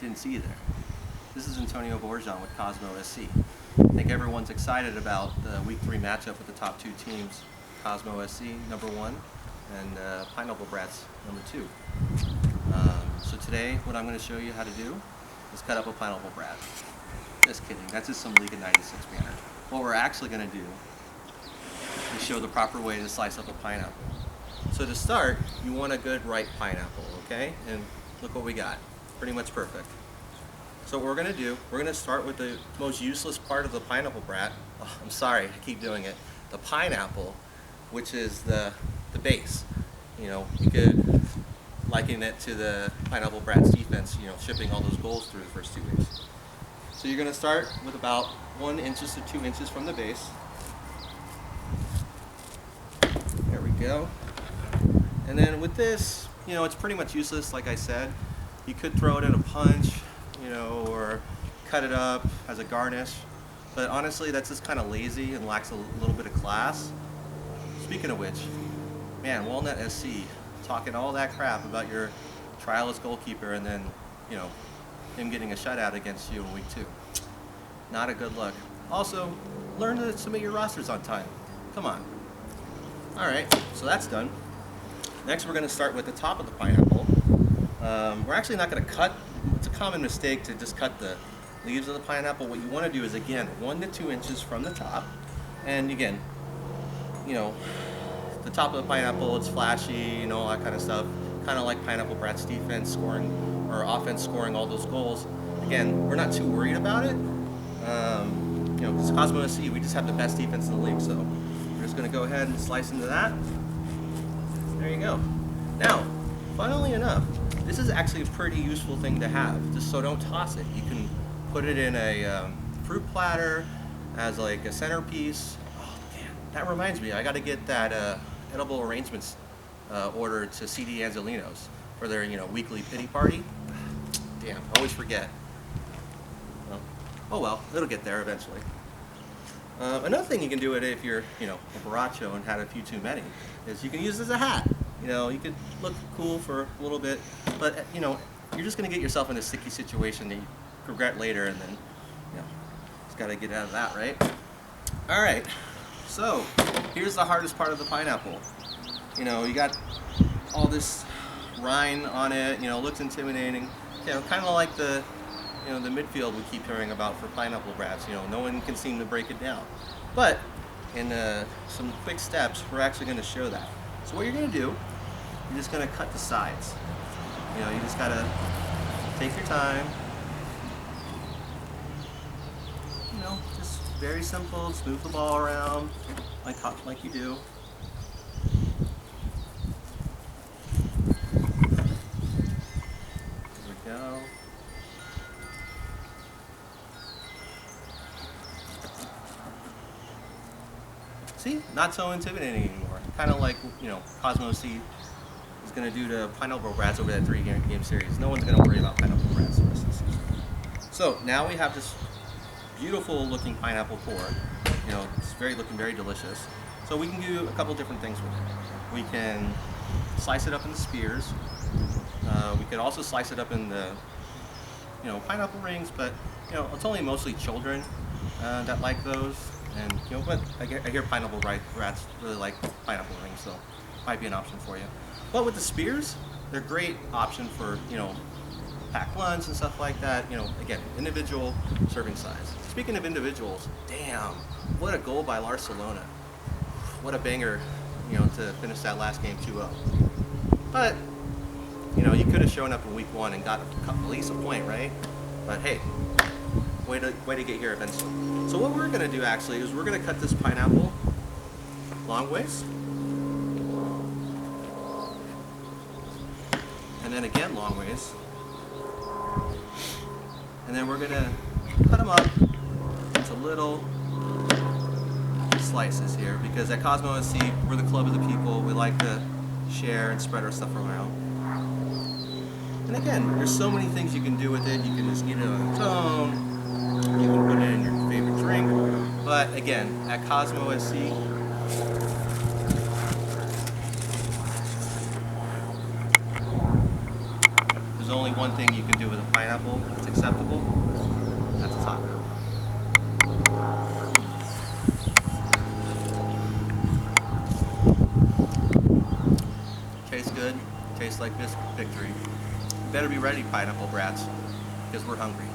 didn't see you there. This is Borjan with Cosmo SC. I think everyone's excited about the Week 3 matchup with the top two teams, Cosmo SC, number 1, and Pineapple Brats, number 2. So today, what I'm going to show you how to do is cut up a pineapple brat. Just kidding, that's just some League of 96 banner. What we're actually going to do is show the proper way to slice up a pineapple. So to start, you want a good ripe pineapple, okay? And look what we got, pretty much perfect. So what we're going to do, we're going to start with the most useless part of the pineapple brat. Oh, I'm sorry, I keep doing it. The pineapple, which is the base. You know, you could liken it to the pineapple brat's defense, you know, shipping all those goals through the first 2 weeks. So you're going to start with about 1 inches to 2 inches from the base. There we go. And then with this, you know, it's pretty much useless, like I said. You could throw it in a punch, you know, or cut it up as a garnish. But honestly, that's just kind of lazy and lacks a little bit of class. Speaking of which, man, Walnut SC, talking all that crap about your trialist goalkeeper and then, you know, him getting a shutout against you in week 2. Not a good look. Also, learn to submit your rosters on time. Come on. Alright, so that's done. Next, we're going to start with the top of the pineapple. We're actually not going to cut. It's a common mistake to just cut the leaves of the pineapple. What you want to do is, again, 1 to 2 inches from the top. And again, you know, the top of the pineapple, it's flashy, you know, all that kind of stuff. Kind of like Pineapple Brat's defense scoring, or offense scoring all those goals. Again, we're not too worried about it. You know, because Cosmo SC, we just have the best defense in the league, so we're just going to go ahead and slice into that. There you go. Now, funnily enough, this is actually a pretty useful thing to have, just so don't toss it. You can put it in a fruit platter as like a centerpiece. Oh man, that reminds me, I got to get that edible arrangements order to CD Angelino's for their, you know, weekly pity party. Damn, I always forget. Well, oh well, it'll get there eventually. Another thing you can do it if you're, you know, a borracho and had a few too many, is you can use it as a hat. You know, you could look cool for a little bit, but you know, you're just going to get yourself in a sticky situation that you regret later, and then, you know, just got to get out of that, right? All right. So here's the hardest part of the pineapple. You know, you got all this rind on it. You know, looks intimidating. You know, kind of like the, you know, the midfield we keep hearing about for pineapple brats. You know, no one can seem to break it down. But in some quick steps, we're actually going to show that. So what you're going to do, you're just going to cut the sides. You know, you just got to take your time. You know, just very simple. Just move the ball around like you do. There we go. See, not so intimidating anymore. Kind of like, you know, Cosmo C is going to do to Pineapple Brats over that 3-game series. No one's going to worry about Pineapple Brats the rest of the season. So now we have this beautiful looking pineapple core. You know, it's looking very delicious. So we can do a couple different things with it. We can slice it up into spears. We could also slice it up in the, you know, pineapple rings, but, you know, it's only mostly children that like those. And, you know, but I hear pineapple brats really like pineapple rings, so might be an option for you. But with the spears, they're a great option for, you know, packed lunch and stuff like that. You know, again, individual serving size. Speaking of individuals, damn, what a goal by Barcelona. What a banger, you know, to finish that last game 2-0. But, you know, you could have shown up in week 1 and got at least a point, right? But hey, way to get here eventually. So what we're going to do actually is we're going to cut this pineapple long ways. And then again long ways. And then we're going to cut them up into little slices here, because at Cosmo SC, we're the club of the people. We like to share and spread our stuff around. And again, there's so many things you can do with it. You can just eat it on its own. You can put it in your favorite drink. But again, at Cosmo SC, there's only one thing you can do with a pineapple that's acceptable. That's a taco. Tastes good. Tastes like this victory. You better be ready, pineapple brats, because we're hungry.